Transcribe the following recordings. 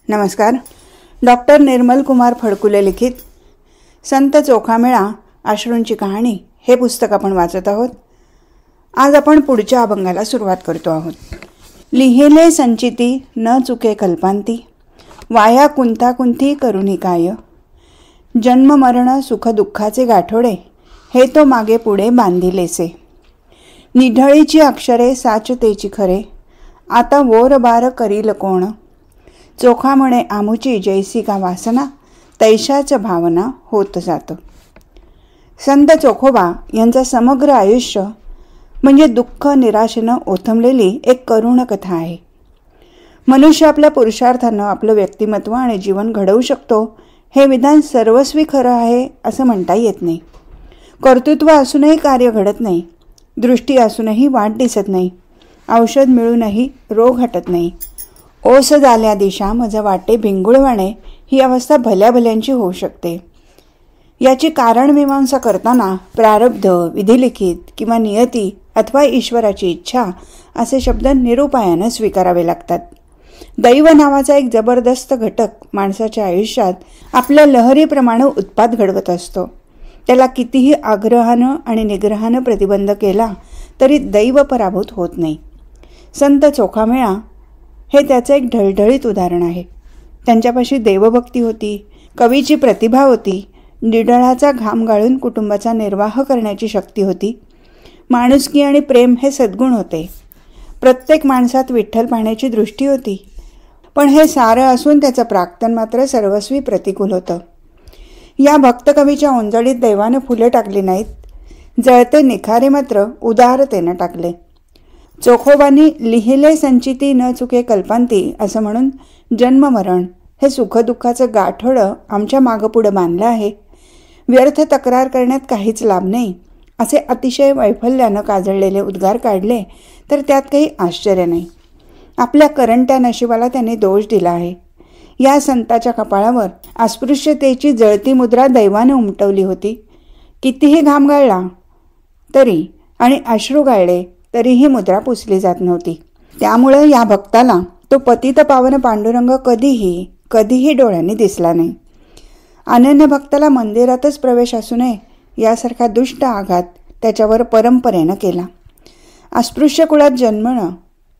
नमस्कार. डॉक्टर निर्मल कुमार फडकुले लिखित संत चोखामेळा अश्रूंची कहाणी हे पुस्तक आपण वाचत आहोत. आज आपण पुढच्या अभंगाला सुरुवात करतो आहोत. लिहिले संचिती न चुके कल्पांती, वाया कुंताकुंती करुणी काय. जन्म मरण सुख दुःखाचे गाठोडे, हे तो मागे पुढे बांधिलेसे. निढळीची अक्षरे साचतेची खरे, आता वोर बार करील कोण. चोखा म्हणे आमुची जैसी का वासना, तैशाच भावना होत जात. संत चोखोबा यांचं समग्र आयुष्य म्हणजे दुःख निराशेनं ओथंबलेली एक करुण कथा आहे. मनुष्य आपल्या पुरुषार्थानं आपलं व्यक्तिमत्व आणि जीवन घडवू शकतो हे विधान सर्वस्वी खरं आहे असं म्हणता येत नाही. कर्तृत्व असूनही कार्य घडत नाही, दृष्टी असूनही वाट दिसत नाही, औषध मिळूनही रोग हटत नाही. ओस झाल्या दिशा मज वाटे भिंगुळवाणे, ही अवस्था भल्या भल्यांची होऊ शकते. याची कारणमीमांसा करताना प्रारब्ध, विधिलिखित किंवा नियती अथवा ईश्वराची इच्छा असे शब्द निरुपायानं स्वीकारावे लागतात. दैव नावाचा एक जबरदस्त घटक माणसाच्या आयुष्यात आपल्या लहरीप्रमाणे उत्पात घडवत असतो. त्याला कितीही आग्रहानं आणि निग्रहानं प्रतिबंध केला तरी दैव पराभूत होत नाही. संत चोखामेळा हे त्याचं एक ढळढळीत उदाहरण आहे. त्यांच्यापाशी देवभक्ती होती, कवीची प्रतिभा होती, निडळाचा घाम गाळून कुटुंबाचा निर्वाह करण्याची शक्ती होती, माणुसकी आणि प्रेम हे सद्गुण होते, प्रत्येक माणसात विठ्ठल पाहण्याची दृष्टी होती. पण हे सारं असून त्याचं प्राक्तन मात्र सर्वस्वी प्रतिकूल होतं. या भक्तकवीच्या ओंजळीत दैवानं फुले टाकली नाहीत, जळते निखारे मात्र उदारतेनं टाकले. चोखोबांनी लिहिले संचिती न चुके कल्पांती असं म्हणून जन्ममरण हे सुखदुःखाचं गाठोडं आमच्या मागपुढं बांधलं आहे. व्यर्थ तक्रार करण्यात काहीच लाभ नाही असे अतिशय वैफल्यानं काजळलेले उद्गार काढले तर त्यात काही आश्चर्य नाही. आपल्या करंट्या नशिबाला त्यांनी दोष दिला आहे. या संताच्या कपाळावर अस्पृश्यतेची जळती मुद्रा दैवाने उमटवली होती. कितीही घाम गाळला तरी आणि अश्रू गाळले तरीही मुद्रा पुसली जात नव्हती. त्यामुळे या भक्ताला तो पतित पावन पांडुरंग कधीही डोळ्यांनी दिसला नाही. अनन्य भक्ताला मंदिरातच प्रवेश असू नये यासारखा दुष्ट आघात त्याच्यावर परंपरेनं केला. अस्पृश्य कुळात जन्मणं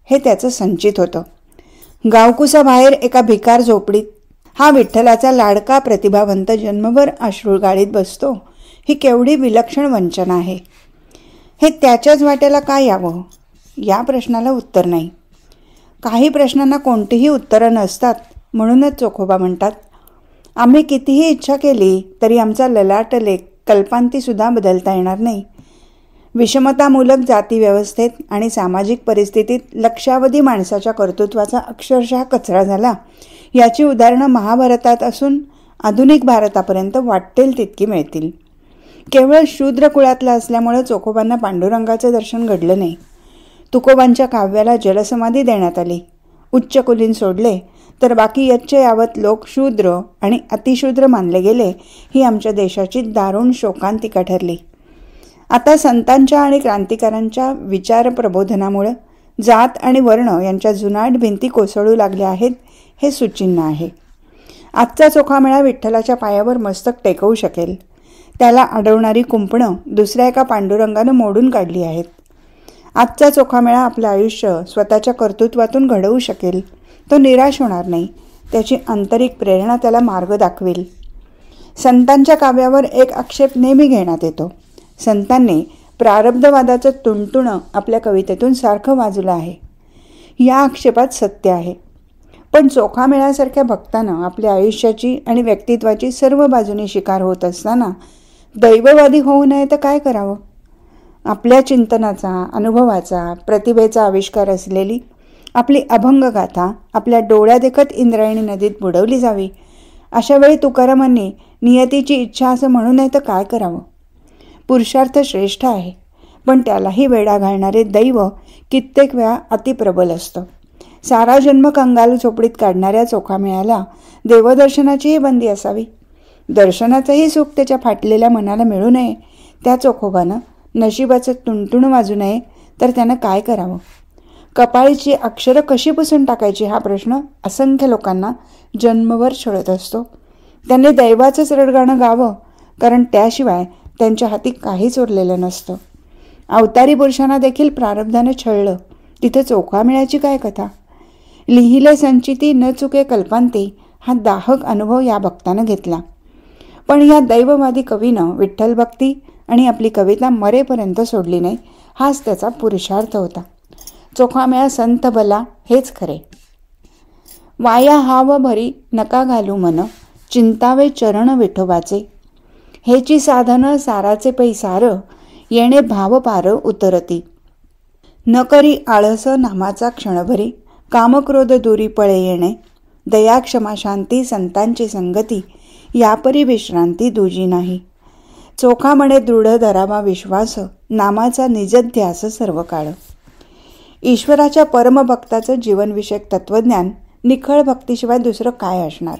हे त्याचं संचित होतं. गावकुसाबाहेर एका भिकार झोपडीत हा विठ्ठलाचा लाडका प्रतिभावंत जन्मभर अश्रू गाळीत बसतो, ही केवढी विलक्षण वंचना आहे. हे त्याच्याच वाट्याला काय यावं या प्रश्नाला उत्तर नाही. काही प्रश्नांना कोणतीही उत्तरं नसतात. म्हणूनच चोखोबा म्हणतात, आम्ही कितीही इच्छा केली तरी आमचा ललाट लेख कल्पांतीसुद्धा बदलता येणार नाही. विषमतामूलक जातीव्यवस्थेत आणि सामाजिक परिस्थितीत लक्षावधी माणसाच्या कर्तृत्वाचा अक्षरशः कचरा झाला याची उदाहरणं महाभारतात असून आधुनिक भारतापर्यंत वाटेल तितकी मिळतील. केवळ शूद्र कुळातला असल्यामुळे चोखोबांना पांडुरंगाचं दर्शन घडलं नाही. तुकोबांच्या काव्याला जलसमाधी देण्यात आली. उच्च कुलीन सोडले तर बाकी यच्च यावत लोक शूद्र आणि अतिशूद्र मानले गेले, ही आमच्या देशाची दारुण शोकांतिका ठरली. आता संतांच्या आणि क्रांतिकारांच्या विचार प्रबोधनामुळे जात आणि वर्ण यांच्या जुनाट भिंती कोसळू लागल्या आहेत हे सुचिन्ह आहे. आजचा चोखामेळा विठ्ठलाच्या पायावर मस्तक टेकवू शकेल. त्याला अडवणारी कुंपणं दुसऱ्या एका पांडुरंगानं मोडून काढली आहेत. आजचा चोखामेळा आपलं आयुष्य स्वतःच्या कर्तृत्वातून घडवू शकेल. तो निराश होणार नाही. त्याची आंतरिक प्रेरणा त्याला मार्ग दाखवेल. संतांच्या काव्यावर एक आक्षेप नेहमी घेण्यात येतो. संतांनी प्रारब्धवादाचं तुणतुणं आपल्या कवितेतून सारखं वाजवलं आहे. या आक्षेपात सत्य आहे. पण चोखामेळ्यासारख्या भक्तानं आपल्या आयुष्याची आणि व्यक्तित्वाची सर्व बाजूनी शिकार होत असताना दैववादी होऊ नये तर काय करावं. आपल्या चिंतनाचा, अनुभवाचा, प्रतिभेचा आविष्कार असलेली आपली अभंगगाथा आपल्या डोळ्यादेखत इंद्रायणी नदीत बुडवली जावी. अशा वेळी तुकारामांनी नियतीची इच्छा असं म्हणू नये तर काय करावं. पुरुषार्थ श्रेष्ठ आहे, पण त्यालाही वेढा घालणारे दैव कित्येक वेळा अतिप्रबल असतं. सारा जन्म कंगाल झोपडीत काढणाऱ्या चोखामेळ्याला देवदर्शनाचीही बंदी असावी. दर्शनाचंही सुख त्याच्या फाटलेल्या मनाला मिळू नये. त्या चोखोबानं नशिबाचं तुणतुण वाजू नये तर त्यानं काय करावं. कपाळीची अक्षरं कशी पुसून टाकायची हा प्रश्न असंख्य लोकांना जन्मभर छळत असतो. त्यांनी दैवाचंच रडगाणं गावं, कारण त्याशिवाय त्यांच्या हाती काहीच उरलेलं नसतं. अवतारी पुरुषांना देखील प्रारब्धानं छळलं, तिथे चोखामेळ्याची काय कथा. लिहिले संचिती न चुके कल्पांती हा दाहक अनुभव या भक्तानं घेतला. पण या दैववादी कवीनं विठ्ठल भक्ती आणि आपली कविता मरेपर्यंत सोडली नाही, हाच त्याचा पुरुषार्थ होता. चोखामेळा संत भला हेच खरे. वाया हाव भरी नका घालू मन, चिंतावे चरण विठोबाचे. हेची साधन साराचे पैसार, येणे भाव पार उतरती. न करी आळस नामाचा क्षणभरी, कामक्रोध दुरी पळे येणे. दया क्षमा शांती संतांची संगती, यापरी विश्रांती दुजी नाही. चोखा म्हणे दृढ धरावा विश्वास, नामाचा निजध्यास सर्व काळ. ईश्वराच्या परमभक्ताचं जीवनविषयक तत्वज्ञान निखळ भक्तीशिवाय दुसरं काय असणार.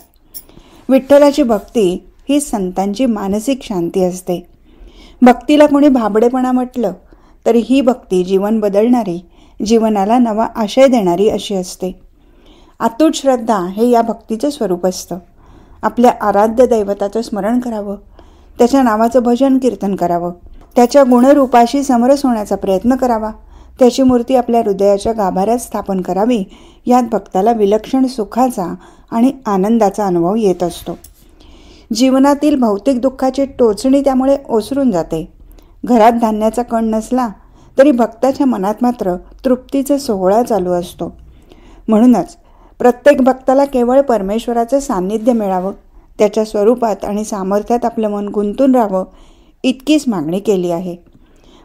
विठ्ठलाची भक्ती ही संतांची मानसिक शांती असते. भक्तीला कोणी भाबडेपणा म्हटलं तरी ही भक्ती जीवन बदलणारी, जीवनाला नवा आशय देणारी अशी असते. अतूट श्रद्धा हे या भक्तीचं स्वरूप असतं. आपल्या आराध्य दैवताचं स्मरण करावं, त्याच्या नावाचं भजन कीर्तन करावं, त्याच्या गुणरूपाशी समरस होण्याचा प्रयत्न करावा, त्याची मूर्ती आपल्या हृदयाच्या गाभाऱ्यात स्थापन करावी. यात भक्ताला विलक्षण सुखाचा आणि आनंदाचा अनुभव येत असतो. जीवनातील भौतिक दुःखाची टोचणी त्यामुळे ओसरून जाते. घरात धान्याचा कण नसला तरी भक्ताच्या मनात मात्र तृप्तीचा सोहळा चालू असतो. म्हणूनच प्रत्येक भक्ताला केवळ परमेश्वराचं सान्निध्य मिळावं, त्याच्या स्वरूपात आणि सामर्थ्यात आपलं मन गुंतून राहावं, इतकीच मागणी केली आहे.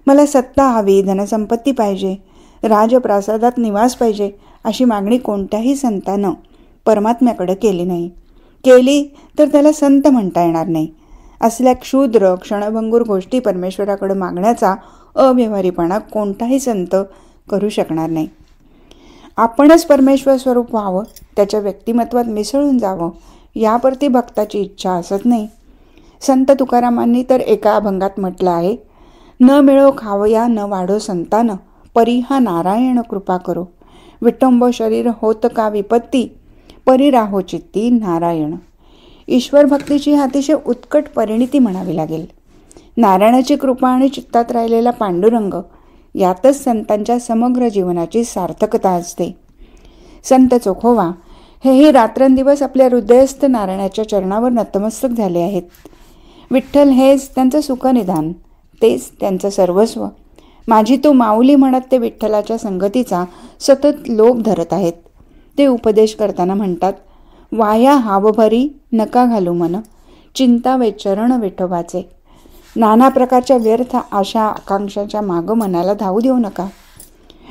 मला सत्ता हवी, धनसंपत्ती पाहिजे, राजप्रासादात निवास पाहिजे, अशी मागणी कोणत्याही संतानं परमात्म्याकडे केली नाही. केली तर त्याला संत म्हणता येणार नाही. असल्या क्षुद्र क्षणभंगूर गोष्टी परमेश्वराकडे मागण्याचा अव्यवहारीपणा कोणताही संत करू शकणार नाही. आपणच परमेश्वर स्वरूप व्हावं, त्याच्या व्यक्तिमत्वात मिसळून जावं, याप्रती भक्ताची इच्छा असत नाही. संत तुकारामांनी तर एका अभंगात म्हटलं आहे, न मिळो खावया न वाढो संतान, परी हा नारायण कृपा करो. विटंब शरीर होत का विपत्ती, परी राहो चित्ती नारायण. ईश्वर भक्तीची अतिशय उत्कट परिणिती म्हणावी लागेल. नारायणाची कृपा आणि चित्तात राहिलेला पांडुरंग, यातच संतांच्या समग्र जीवनाची सार्थकता असते. संत चोखोबा हेही रात्रंदिवस आपल्या हृदयस्थ नारायणाच्या चरणावर नतमस्तक झाले आहेत. विठ्ठल हेच त्यांचं सुखनिधान, तेच त्यांचं सर्वस्व. माझी तो माऊली म्हणत ते विठ्ठलाच्या संगतीचा सतत लोभ धरत आहेत. ते उपदेश करताना म्हणतात, वाया हावभरी नका घालू मन, चिंतावे चरण विठोबाचे. नाना प्रकारच्या व्यर्थ आशा आकांक्षाच्या मागं मनाला धावू देऊ नका.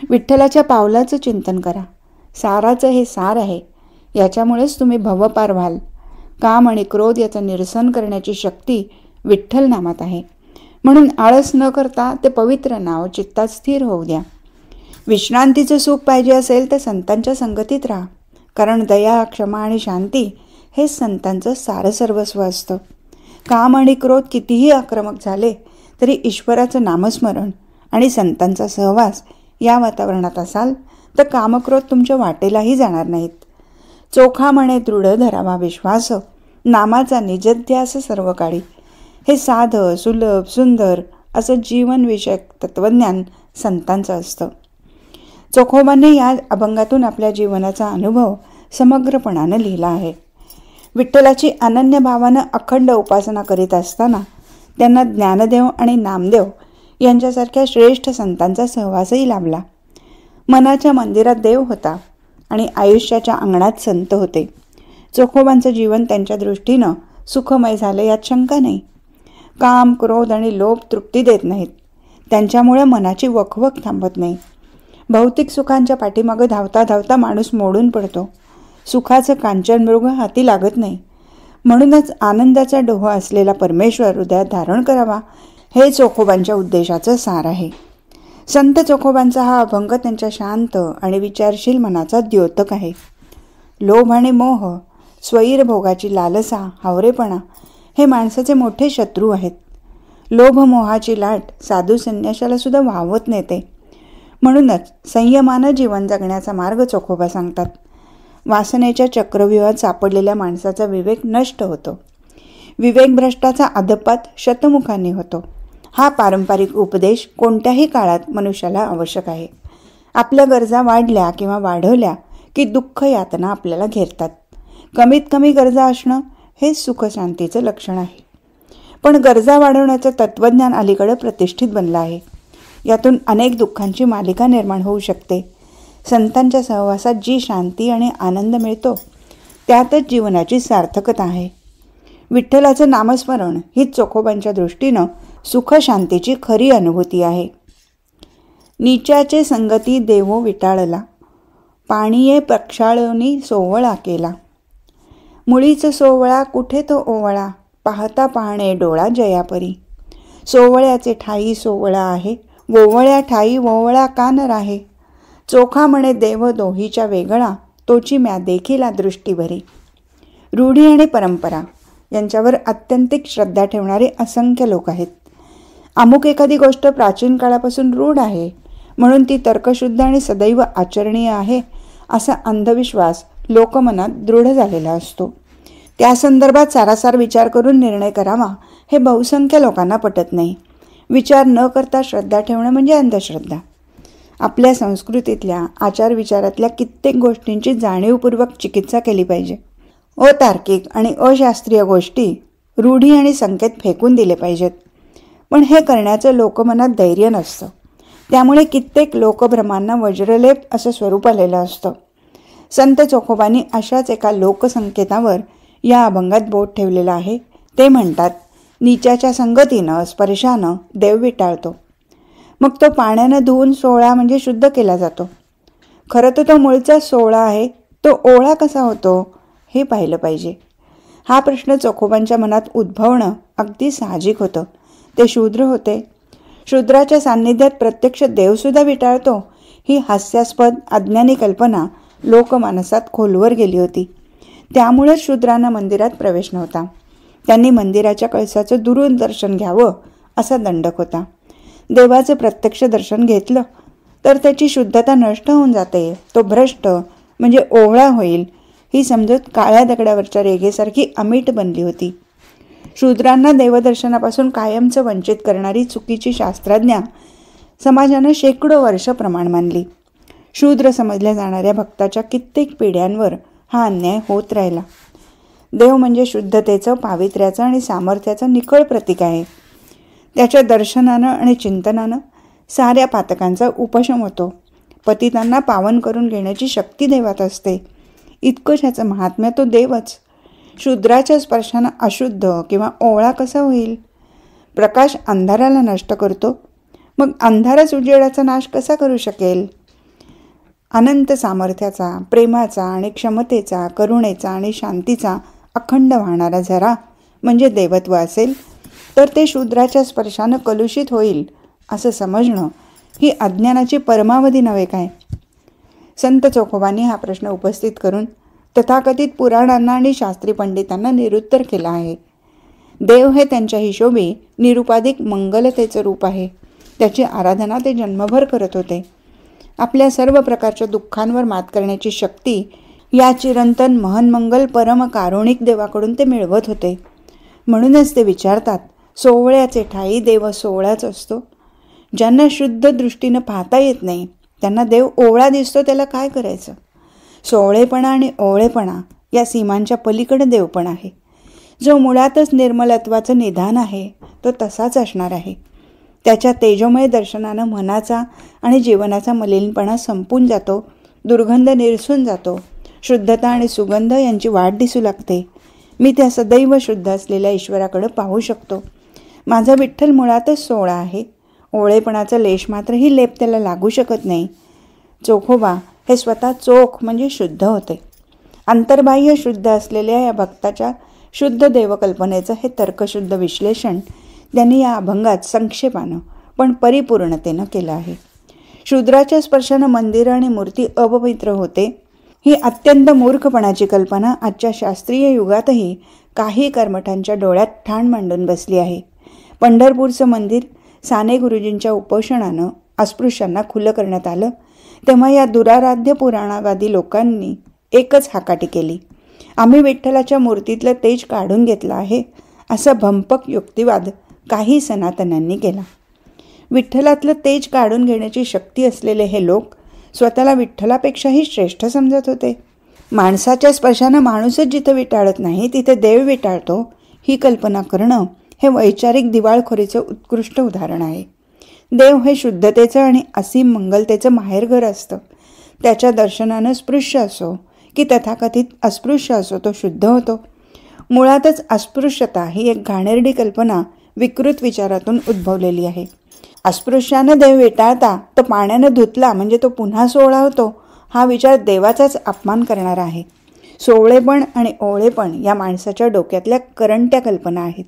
विठ्ठलाच्या पावलाचं चिंतन करा. साराचं हे सार आहे, याच्यामुळेच तुम्ही भवपार व्हाल. काम आणि क्रोध याचं निरसन करण्याची शक्ती विठ्ठल नामात आहे. म्हणून आळस न करता ते पवित्र नाव चित्तात स्थिर होऊ द्या. विश्रांतीचं सुख पाहिजे असेल तर संतांच्या संगतीत राहा, कारण दया क्षमा आणि शांती हे संतांचं सारसर्वस्व असतं. काम आणि क्रोध कितीही आक्रमक झाले तरी ईश्वराचं नामस्मरण आणि संतांचा सहवास या वातावरणात असाल तर कामक्रोध तुमच्या वाटेलाही जाणार नाहीत. चोखा म्हणे दृढ धरावा विश्वास, नामाचा निजध्यास सर्व काळी. हे साधं सुलभ सुंदर असं जीवनविषयक तत्त्वज्ञान संतांचं असतं. चोखोबांनी या अभंगातून आपल्या जीवनाचा अनुभव समग्रपणानं लिहिला आहे. विठ्ठलाची अनन्य भावानं अखंड उपासना करीत असताना त्यांना ज्ञानदेव आणि नामदेव यांच्यासारख्या श्रेष्ठ संतांचा सहवासही लाभला. मनाच्या मंदिरात देव होता आणि आयुष्याच्या अंगणात संत होते. चोखोबांचं जीवन त्यांच्या दृष्टीनं सुखमय झालं यात शंका नाही. काम क्रोध आणि लोभ तृप्ती देत नाहीत. त्यांच्यामुळे मनाची वखवख थांबत नाही. भौतिक सुखांच्या पाठीमागं धावता धावता माणूस मोडून पडतो. सुखाचं कांचन मृग हाती लागत नाही. म्हणूनच आनंदाचा डोह असलेला परमेश्वर हृदयात धारण करावा, हे चोखोबांच्या उद्देशाचं सार आहे. संत चोखोबांचा हा अभंग त्यांच्या शांत आणि विचारशील मनाचा द्योतक आहे. लोभ आणि मोह, स्वैर भोगाची लालसा, हावरेपणा हे माणसाचे मोठे शत्रू आहेत. लोभ मोहाची लाट साधू संन्याशाला सुद्धा वाहवत नेते. म्हणूनच संयमानं जीवन जगण्याचा मार्ग चोखोबा सांगतात. वासनेच्या चक्रव्यूहात सापडलेल्या माणसाचा विवेक नष्ट होतो. विवेकभ्रष्टाचा अधपात शतमुखांनी होतो. हा पारंपरिक उपदेश कोणत्याही काळात मनुष्याला आवश्यक आहे. आपल्या गरजा वाढल्या किंवा वाढवल्या की दुःख यातना आपल्याला घेरतात. कमीत कमी गरजा असणं हे सुखशांतीचं लक्षण आहे. पण गरजा वाढवण्याचं तत्त्वज्ञान अलीकडे प्रतिष्ठित बनलं आहे. यातून अनेक दुःखांची मालिका निर्माण होऊ शकते. संतांच्या सहवासात जी शांती आणि आनंद मिळतो त्यातच जीवनाची सार्थकता आहे. विठ्ठलाचं नामस्मरण ही चोखोबांच्या दृष्टीनं सुखशांतीची खरी अनुभूती आहे. नीचाचे संगती देवो विटाळला, पाणीये प्रक्षाळणी सोवळा केला. मुळीच सोवळा कुठे तो ओवळा, पाहता पाहणे डोळा जयापरी. सोवळ्याचे ठाई सोवळा आहे, वोवळ्या ठाई वोवळा का न राहे. चोखा म्हणे देव दोहीच्या वेगळा, तोची म्या देखीला दृष्टी भरी. रूढी आणि परंपरा यांच्यावर अत्यंतिक श्रद्धा ठेवणारे असंख्य लोक आहेत. अमुक एखादी गोष्ट प्राचीन काळापासून रूढ आहे म्हणून ती तर्कशुद्ध आणि सदैव आचरणीय आहे असा अंधविश्वास लोकमनात दृढ झालेला असतो. त्या संदर्भात सारासार विचार करून निर्णय करावा हे बहुसंख्य लोकांना पटत नाही. विचार न करता श्रद्धा ठेवणं म्हणजे अंधश्रद्धा. आपल्या संस्कृतीतल्या आचारविचारातल्या कित्येक गोष्टींची जाणीवपूर्वक चिकित्सा केली पाहिजे. अतार्किक आणि अशास्त्रीय गोष्टी, रूढी आणि संकेत फेकून दिले पाहिजेत. पण हे करण्याचं लोकमनात धैर्य नसतं. त्यामुळे कित्येक लोकभ्रमांना वज्रलेप असं स्वरूप आलेलं असतं. संत चोखोबांनी अशाच एका लोकसंकेतावर या अभंगात बोट ठेवलेलं आहे. ते म्हणतात, नीचाच्या संगतीनं स्पर्शानं देव विटाळतो. मग तो पाण्यानं धुवून सोळा म्हणजे शुद्ध केला जातो. खरं तर तो मूळचा सोळा आहे, तो ओळा कसा होतो हे पाहिलं पाहिजे. हा प्रश्न चोखोबांच्या मनात उद्भवणं अगदी साहजिक होतं. ते शूद्र होते. शूद्राच्या सान्निध्यात प्रत्यक्ष देवसुद्धा विटाळतो ही हास्यास्पद अज्ञानी कल्पना लोकमानसात खोलवर गेली होती. त्यामुळेच शूद्रांना मंदिरात प्रवेश नव्हता. त्यांनी मंदिराच्या कळसाचं दुरून दर्शन घ्यावं असा दंडक होता. देवाचं प्रत्यक्ष दर्शन घेतलं तर त्याची शुद्धता नष्ट होऊन जाते, तो भ्रष्ट म्हणजे ओवळा होईल ही समजूत काळ्या दगडावरच्या रेघेसारखी अमीट बनली होती. शूद्रांना देवदर्शनापासून कायमचं वंचित करणारी चुकीची शास्त्रज्ञा समाजानं शेकडो वर्ष प्रमाण मानली. शूद्र समजल्या जाणाऱ्या भक्ताच्या कित्येक पिढ्यांवर हा अन्याय होत राहिला. देव म्हणजे शुद्धतेचं, पावित्र्याचं आणि सामर्थ्याचं निखळ प्रतीक आहे. त्याच्या दर्शनानं आणि चिंतनानं साऱ्या पातकांचा उपशम होतो. पतितांना पावन करून घेण्याची शक्ती देवात असते. इतकं ह्याचं महात्म्य तो देवच. शूद्राच्या स्पर्शानं अशुद्ध किंवा ओवळा कसा होईल? प्रकाश अंधाराला नष्ट करतो, मग अंधारच उजेडाचा नाश कसा करू शकेल? अनंत सामर्थ्याचा, प्रेमाचा आणि क्षमतेचा, करुणेचा आणि शांतीचा अखंड वाहणारा झरा म्हणजे देवत्व असेल तर ते शूद्राच्या स्पर्शानं कलुषित होईल असं समजणं ही अज्ञानाची परमावधी नव्हे काय? संत चोखोबांनी हा प्रश्न उपस्थित करून तथाकथित पुराणांना आणि शास्त्री पंडितांना निरुत्तर केला आहे. देव हे त्यांच्या हिशोबी निरुपाधिक मंगलतेचं रूप आहे. त्याची आराधना ते जन्मभर करत होते. आपल्या सर्व प्रकारच्या दुःखांवर मात करण्याची शक्ती या चिरंतन महन्मंगल परम कारुणिक देवाकडून ते मिळवत होते. म्हणूनच ते विचारतात, सोवळ्याचे ठाई देव सोवळाच असतो. ज्यांना शुद्ध दृष्टीनं पाहता येत नाही त्यांना देव ओवळा दिसतो, त्याला काय करायचं? सोवळेपणा आणि ओवळेपणा या सीमांच्या पलीकडे देवपण आहे. जो मुळातच निर्मलत्वाचं निधान आहे तो तसाच असणार आहे. त्याच्या तेजोमय दर्शनानं मनाचा आणि जीवनाचा मलिनपणा संपून जातो, दुर्गंध निरसून जातो, शुद्धता आणि सुगंध यांची वाढ दिसू लागते. मी त्या सदैव शुद्ध असलेल्या ईश्वराकडे पाहू शकतो. माझा विठ्ठल मुळातच सोळा आहे. ओवळेपणाचा लेश मात्रही लेप त्याला लागू शकत नाही. चोखोबा हे स्वतः चोख म्हणजे शुद्ध होते. अंतर्बाह्य शुद्ध असलेल्या या भक्ताच्या शुद्ध देवकल्पनेचं हे तर्कशुद्ध विश्लेषण त्यांनी या अभंगात संक्षेपानं पण परिपूर्णतेनं केलं आहे. शूद्राच्या स्पर्शानं मंदिरं आणि मूर्ती अपवित्र होते ही अत्यंत मूर्खपणाची कल्पना आजच्या शास्त्रीय युगातही काही कर्मठांच्या डोळ्यात ठाण मांडून बसली आहे. पंढरपूरचं मंदिर साने गुरुजींच्या उपोषणानं अस्पृश्यांना खुलं करण्यात आलं, तेव्हा या दुराराध्य पुराणवादी लोकांनी एकच हाकाटी केली, आम्ही विठ्ठलाच्या मूर्तीतलं तेज काढून घेतलं आहे, असा भंपक युक्तिवाद काही सनातन्यांनी केला. विठ्ठलातलं तेज काढून घेण्याची शक्ती असलेले हे लोक स्वतःला विठ्ठलापेक्षाही श्रेष्ठ समजत होते. माणसाच्या स्पर्शानं माणूसच जिथं विटाळत नाही तिथे देव विटाळतो, ही कल्पना करणं हे वैचारिक दिवाळखोरीचं उत्कृष्ट उदाहरण आहे. देव हे शुद्धतेचं आणि असीम मंगलतेचं माहेरघर असतं. त्याच्या दर्शनानं स्पृश्य असो की तथाकथित अस्पृश्य असो तो शुद्ध होतो. मुळातच अस्पृश्यता ही एक घाणेरडी कल्पना विकृत विचारातून उद्भवलेली आहे. अस्पृश्यानं देव विटाळता तर पाण्यानं धुतला म्हणजे तो पुन्हा सोवळा होतो, हा विचार देवाचाच अपमान करणारा आहे. सोवळेपण आणि ओवळेपण या माणसाच्या डोक्यातल्या करंट्या कल्पना आहेत.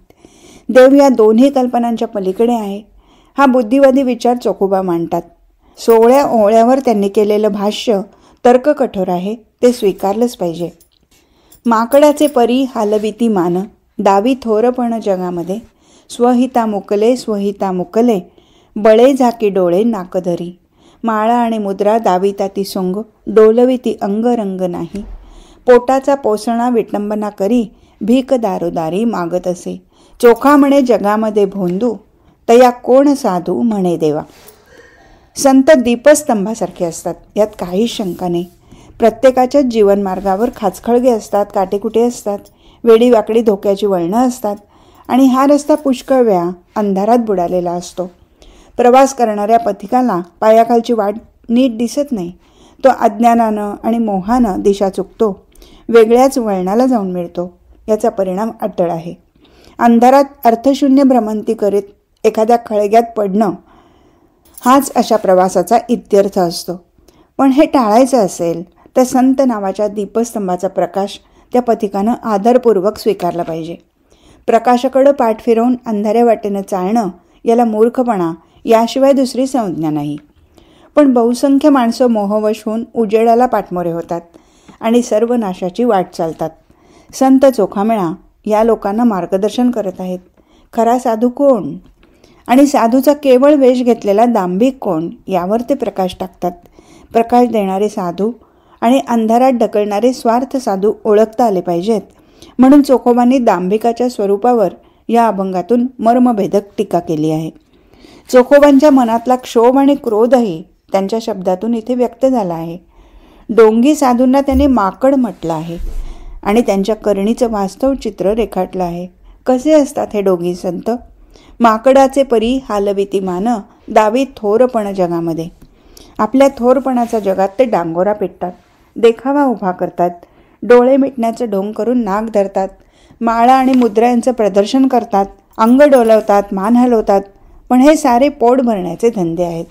देव या दोन्ही कल्पनांच्या पलीकडे आहे, हा बुद्धिवादी विचार चोखोबा मांडतात. सोवळ्या ओवळ्यावर त्यांनी केलेलं भाष्य तर्क कठोर आहे, ते स्वीकारलंच पाहिजे. माकडाचे परी हालविती मान, दावी थोरपण जगामध्ये, स्वहिता मुकले स्वहिता मुकले, बळे झाकी डोळे नाकधरी, माळा आणि मुद्रा दाविता ती सोंग, डोलविती अंगरंग नाही, पोटाचा पोसणा विटंबना करी, भीक दारोदारी मागत असे, चोखा म्हणे जगामध्ये भोंदू, तया कोण साधू म्हणे देवा. संत दीपस्तंभासारखे असतात, यात काहीच शंका नाही. प्रत्येकाच्याच जीवनमार्गावर खाचखळगे असतात, काटेकुटे असतात, वेडीवाकडी धोक्याची वळणं असतात आणि हा रस्ता पुष्कळ वेळा अंधारात बुडालेला असतो. प्रवास करणाऱ्या पथिकाला पायाखालची वाट नीट दिसत नाही. तो अज्ञानानं आणि मोहानं दिशा चुकतो, वेगळ्याच वळणाला जाऊन मिळतो. याचा परिणाम अटळ आहे. अंधारात अर्थशून्य भ्रमंती करीत एखाद्या खळग्यात पडणं हाच अशा प्रवासाचा इत्यर्थ असतो. पण हे टाळायचं असेल तर संत नावाच्या दीपस्तंभाचा प्रकाश त्या पथिकानं आदरपूर्वक स्वीकारला पाहिजे. प्रकाशाकडं पाठ फिरवून अंधाऱ्या वाटेनं चालणं याला मूर्खपणा याशिवाय दुसरी संज्ञा नाही. पण बहुसंख्य माणसं मोहवश होऊन उजेडाला पाठमोरे होतात आणि सर्व नाशाची वाट चालतात. संत चोखामेळा या लोकांना मार्गदर्शन करत आहेत. खरा साधू कोण आणि साधूचा केवळ वेश घेतलेला दांभिक कोण यावर ते प्रकाश टाकतात. प्रकाश देणारे साधू आणि अंधारात ढकलणारे स्वार्थ साधू ओळखता आले पाहिजेत, म्हणून चोखोबांनी दांभिकाच्या स्वरूपावर या अभंगातून मर्मभेदक टीका केली आहे. चोखोबांच्या मनातला क्षोभ आणि क्रोधही त्यांच्या शब्दातून इथे व्यक्त झाला आहे. डोंगी साधूंना त्यांनी माकड म्हटलं आहे आणि त्यांच्या करणीचं वास्तव चित्र रेखाटलं आहे. कसे असतात हे डोंगी संत? माकडाचे परी हालविती मान, दावी थोरपण जगामध्ये. आपल्या थोरपणाच्या जगात ते डांगोरा पेटतात, देखावा उभा करतात, डोळे मिटण्याचं ढोंग करून नाक धरतात, माळा आणि मुद्रा यांचं प्रदर्शन करतात, अंग डोलवतात, मान हलवतात, पण हे सारे पोट भरण्याचे धंदे आहेत.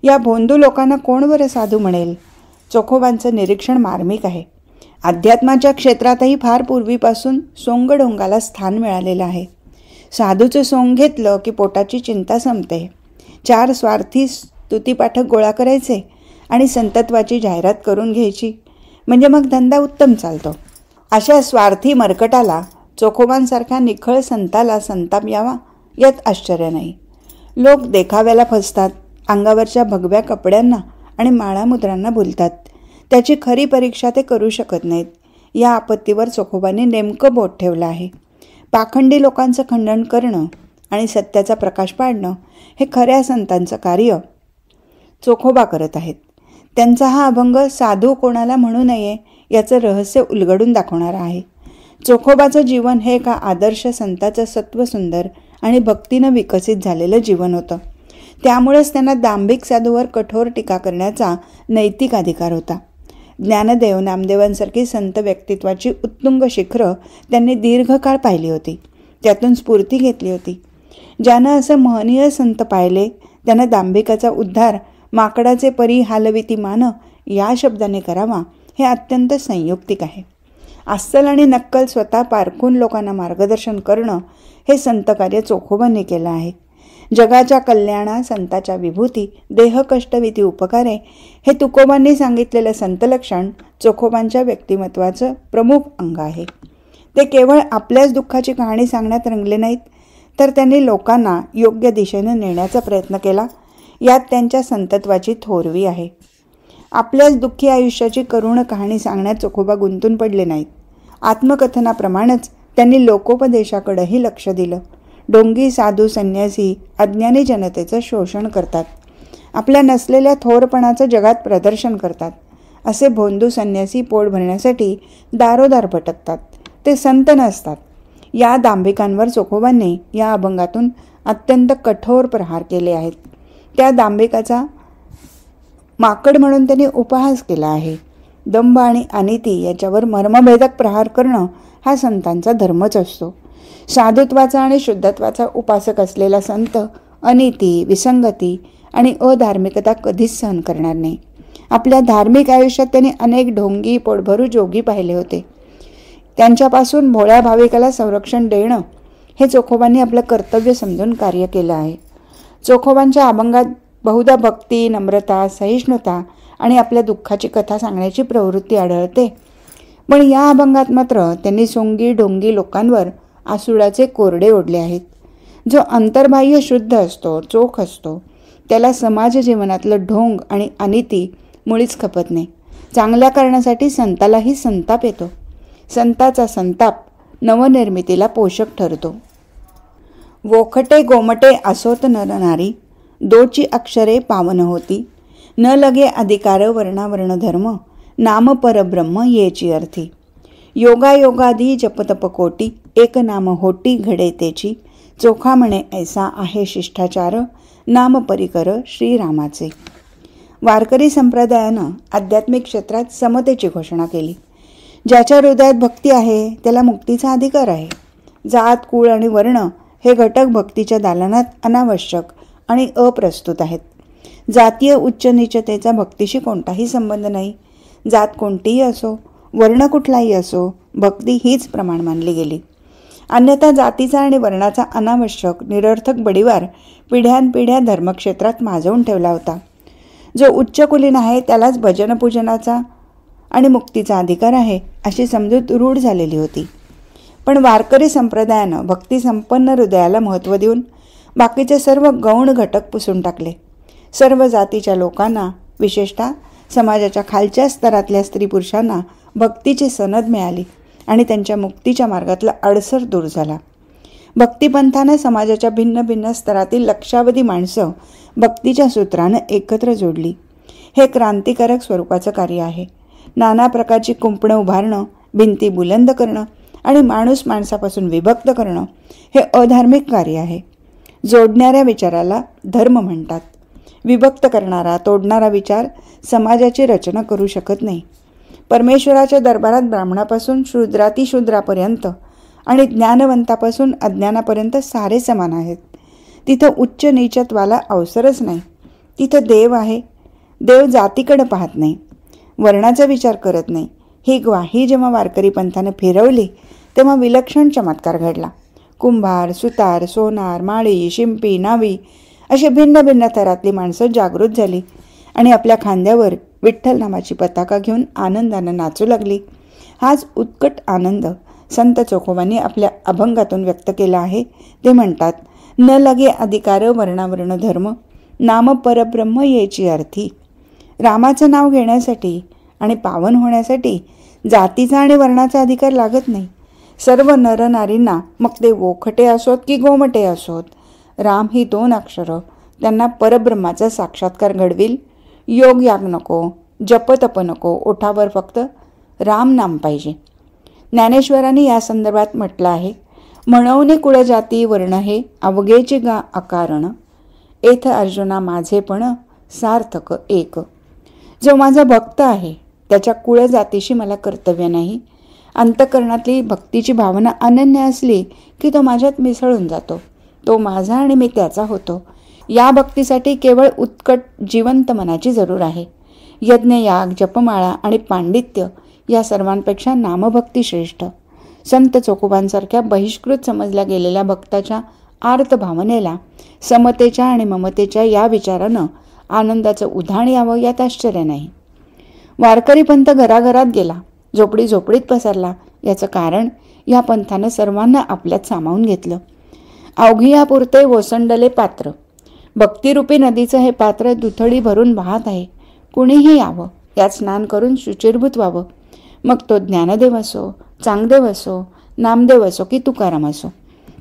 या भोंदू लोकांना कोण बरं साधू म्हणेल? चोखोबांचं निरीक्षण मार्मिक आहे. अध्यात्माच्या क्षेत्रातही फार पूर्वीपासून सोंगडोंगाला स्थान मिळालेलं आहे. साधूचं सोंग घेतलं की पोटाची चिंता संपते. 4 स्वार्थी स्तुतीपाठक गोळा करायचे आणि संतत्वाची जाहिरात करून घ्यायची, म्हणजे मग धंदा उत्तम चालतो. अशा स्वार्थी मरकटाला चोखोबांसारख्या निखळ संताला संताप यावा यात आश्चर्य नाही. लोक देखाव्याला फसतात, अंगावरच्या भगव्या कपड्यांना आणि माळामुद्रांना भुलतात. त्याची खरी परीक्षा ते करू शकत नाहीत. या आपत्तीवर चोखोबांनी नेमकं बोट ठेवलं आहे. पाखंडी लोकांचं खंडन करणं आणि सत्याचा प्रकाश पाडणं हे खऱ्या संतांचं कार्य चोखोबा करत आहेत. त्यांचा हा अभंग साधू कोणाला म्हणू नये याचं रहस्य उलगडून दाखवणारा आहे. चोखोबाचं जीवन हे एका आदर्श संताचं सत्वसुंदर आणि भक्तीनं विकसित झालेलं जीवन होतं. त्यामुळेच त्यांना दांभिक साधूवर कठोर टीका करण्याचा नैतिक अधिकार होता. ज्ञानदेव नामदेवांसारखी संत व्यक्तित्वाची उत्तुंग शिखरं त्यांनी दीर्घकाळ पाहिली होती, त्यातून स्फूर्ती घेतली होती. ज्यानं असं महनीय संत पाहिले त्यानं दांभिकाचा उद्धार माकडाचे परी हालविती मान या शब्दाने करावा हे अत्यंत संयुक्तिक आहे. अस्सल आणि नक्कल स्वतः पारखून लोकांना मार्गदर्शन करणं हे संतकार्य चोखोबांनी केलं आहे. जगाच्या कल्याणा संताच्या विभूती देहकष्टविधी उपकारे हे तुकोबांनी सांगितलेलं संतलक्षण चोखोबांच्या व्यक्तिमत्वाचं प्रमुख अंग आहे. ते केवळ आपल्याच दुःखाची कहाणी सांगण्यात रंगले नाहीत, तर त्यांनी लोकांना योग्य दिशेनं नेण्याचा प्रयत्न केला. यात त्यांच्या संतत्वाची थोरवी आहे. आपल्याच दुःखी आयुष्याची करुण कहाणी सांगण्यात चोखोबा गुंतून पडले नाहीत. आत्मकथनाप्रमाणेच त्यांनी लोकोपदेशाकडेही लक्ष दिलं. डोंगी साधू संन्यासी अज्ञानी जनतेचं शोषण करतात, आपल्या नसलेल्या थोरपणाचं जगात प्रदर्शन करतात. असे भोंदू संन्यासी पोट भरण्यासाठी दारोदार भटकतात, ते संत नसतात. या दांभिकांवर चोखोबांनी या अभंगातून अत्यंत कठोर प्रहार केले आहेत. त्या दांभिकाचा माकड म्हणून त्यांनी उपहास केला आहे. दंभ आणि अनिती याच्यावर मर्मभेदक प्रहार करणं हा संतांचा धर्मच असतो. साधुत्वाचा आणि शुद्धत्वाचा उपासक असलेला संत अनिती, विसंगती आणि अधार्मिकता कधीच सहन करणार नाही. आपल्या धार्मिक आयुष्यात त्यांनी अनेक ढोंगी, पोटभरू जोगी पाहिले होते. त्यांच्यापासून भोळ्या भाविकाला संरक्षण देणं हे चोखोबांनी आपलं कर्तव्य समजून कार्य केलं आहे. चोखोबांच्या अभंगात बहुधा भक्ती, नम्रता, सहिष्णुता आणि आपल्या दुःखाची कथा सांगण्याची प्रवृत्ती आढळते. पण या अभंगात मात्र त्यांनी सोंगी ढोंगी लोकांवर आसुडाचे कोरडे ओढले आहेत. जो अंतर्बाह्य शुद्ध असतो, चोख असतो, त्याला समाज जीवनातलं ढोंग आणि अनिती मुळीच खपत नाही. चांगल्या कारणासाठी संतालाही संताप येतो. संताचा संताप नवनिर्मितीला पोषक ठरतो. वोखटे गोमटे असोत नर नारी, दोची अक्षरे पावन होती. न लगे अधिकार वर्णावर्ण धर्म, नाम परब्रह्म येची अर्थी. योगायोगादी जपतप कोटी, एक नाम होटी घडे तेची. चोखा म्हणे ऐसा आहे शिष्टाचार, नाम परिकर श्रीरामाचे. वारकरी संप्रदायानं आध्यात्मिक क्षेत्रात समतेची घोषणा केली. ज्याच्या हृदयात भक्ती आहे त्याला मुक्तीचा अधिकार आहे. जात, कुळ आणि वर्ण हे घटक भक्तीच्या दालनात अनावश्यक आणि अप्रस्तुत आहेत. जातीय उच्च नीचतेचा भक्तीशी कोणताही संबंध नाही. जात कोणतीही असो, वर्ण कुठलाही असो, भक्ती हीच प्रमाण मानली गेली. अन्यथा जातीचा आणि वर्णाचा अनावश्यक निरर्थक बडीवार पिढ्यानपिढ्या धर्मक्षेत्रात माजवून ठेवला होता. जो उच्च कुलीन आहे त्यालाच भजनपूजनाचा आणि मुक्तीचा अधिकार आहे अशी समजूत रूढ झालेली होती. पण वारकरी संप्रदायानं भक्ती संपन्न हृदयाला महत्त्व देऊन बाकीचे सर्व गौण घटक पुसून टाकले. सर्व जातीच्या लोकांना, विशेषतः समाजाच्या खालच्या स्तरातल्या स्त्री पुरुषांना भक्तीची सनद मिळाली आणि त्यांच्या मुक्तीच्या मार्गातला अडसर दूर झाला. भक्तिपंथानं समाजाच्या भिन्न भिन्न स्तरातील लक्षावधी माणसं भक्तीच्या सूत्रानं एकत्र जोडली. हे क्रांतिकारक स्वरूपाचं कार्य आहे. नाना प्रकारची कुंपणं उभारणं, भिंती बुलंद करणं आणि माणूस माणसापासून विभक्त करणं हे अधार्मिक कार्य आहे. जोडणाऱ्या विचाराला धर्म म्हणतात. विभक्त करणारा, तोडणारा विचार समाजाची रचना करू शकत नाही. परमेश्वराच्या दरबारात ब्राह्मणापासून शूद्रातिशूद्रापर्यंत आणि ज्ञानवंतापासून अज्ञानापर्यंत सारे समान आहेत. तिथं उच्च नीचत्वाला अवसरच नाही. तिथं देव आहे. देव जातीकडे पाहत नाही, वर्णाचा विचार करत नाही. ही ग्वाही जेव्हा वारकरी पंथानं फिरवली तेव्हा विलक्षण चमत्कार घडला. कुंभार, सुतार, सोनार, माळी, शिंपी, नावी अशी भिन्न भिन्न थरातली माणसं जागृत झाली आणि आपल्या खांद्यावर विठ्ठल नामाची पताका घेऊन आनंदानं नाचू लागली. हाच उत्कट आनंद संत चोखोबांनी आपल्या अभंगातून व्यक्त केला आहे. ते म्हणतात, न लगे अधिकार वर्णावर्ण धर्म, नाम परब्रह्म येची अर्थी. रामाचं नाव घेण्यासाठी आणि पावन होण्यासाठी जातीचा आणि वर्णाचा अधिकार लागत नाही. सर्व नरनारींना, मग ते वोखटे असोत की गोमटे असोत, राम ही 2 अक्षरं त्यांना परब्रह्माचा साक्षात्कार घडविल. योग याग नको, जप तप नको, ओठावर फक्त राम नाम पाहिजे. ज्ञानेश्वरांनी या संदर्भात म्हटलं आहे, म्हणवने कुळजाती वर्ण हे अवघेची गा अकारण, एथ अर्जुना माझेपण सार्थक एक. जो माझा भक्त आहे त्याच्या कुळजातीशी मला कर्तव्य नाही. अंतःकरणातली भक्तीची भावना अनन्य असली की तो माझ्यात मिसळून जातो. तो माझा आणि मी त्याचा होतो. या भक्तीसाठी केवळ उत्कट जिवंत मनाची जरूर आहे. यज्ञयाग, जपमाळा आणि पांडित्य या सर्वांपेक्षा नामभक्ती श्रेष्ठ. संत चोखोबांसारख्या बहिष्कृत समजल्या गेलेल्या भक्ताच्या आर्त भावनेला समतेच्या आणि ममतेच्या या विचारानं आनंदाचं उधाण यावं यात आश्चर्य नाही. वारकरी पंथ घराघरात गेला, झोपडी झोपडीत पसरला. याचं कारण या पंथानं सर्वांना आपल्यात सामावून घेतलं. अवघियापुरते ओसंडले पात्र, भक्तिरूपी नदीचं हे पात्र दुथडी भरून वाहत आहे. कुणीही यावं, यात स्नान करून शुचिर्भूत व्हावं. मग तो ज्ञानदेव असो, चांगदेव असो, नामदेव असो की तुकाराम असो,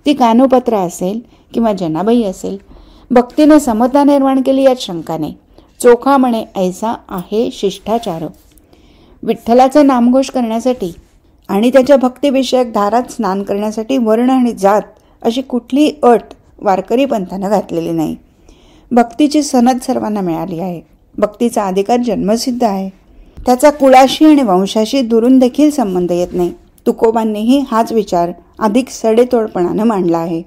ती कानोपत्र असेल किंवा जनाबाई असेल, भक्तीने समता निर्माण केली यात शंका नाही. चोखा म्हणे ऐसा आहे शिष्टाचार. विठ्ठलाचा नामघोष करण्यासाठी आणि त्याच्या भक्तिविषयक धारात स्नान करण्यासाठी वर्ण आणि जात अशी कुठलीही अट वारकरी पंथानं घातलेली नाही. भक्तीची सनद सर्वांना मिळाली आहे. भक्तीचा अधिकार जन्मसिद्ध आहे. त्याचा कुळाशी आणि वंशाशी दुरून देखील संबंध येत नाही. तुकोबांनीही हाच विचार अधिक सडेतोडपणानं मांडला आहे.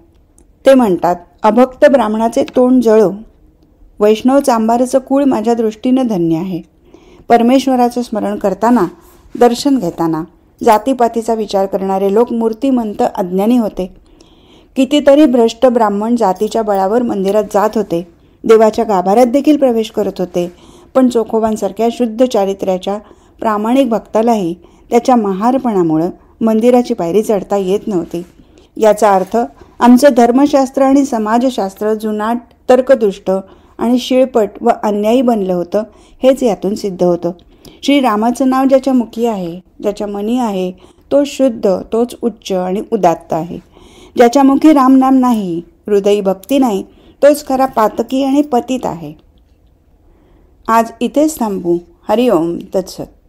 ते म्हणतात, अभक्त ब्राह्मणाचे तोंड जळो, वैष्णव चांबारचं कुळ माझ्या दृष्टीनं धन्य आहे. परमेश्वराचं स्मरण करताना, दर्शन घेताना जातीपातीचा विचार करणारे लोक मूर्तिमंत अज्ञानी होते. कितीतरी भ्रष्ट ब्राह्मण जातीच्या बळावर मंदिरात जात होते, देवाच्या गाभाऱ्यात देखील प्रवेश करत होते. पण चोखोबांसारख्या शुद्ध चारित्र्याच्या प्रामाणिक भक्तालाही त्याच्या महारपणामुळं मंदिराची पायरी चढता येत नव्हती. याचा अर्थ आमचं धर्मशास्त्र आणि समाजशास्त्र जुनाट, तर्कदुष्ट आणि शिळपट व अन्यायी बनलं होतं, हेच यातून सिद्ध होतं. श्रीरामाचं नाव ज्याच्या मुखी आहे, ज्याच्या मनी आहे, तो शुद्ध, तोच उच्च आणि उदात्त आहे. ज्याच्या मुखी रामनाम नाही, हृदयी भक्ती नाही, तोच खरा पातकी आणि पतित आहे. आज इथेच थांबू. हरिओम तत्सत.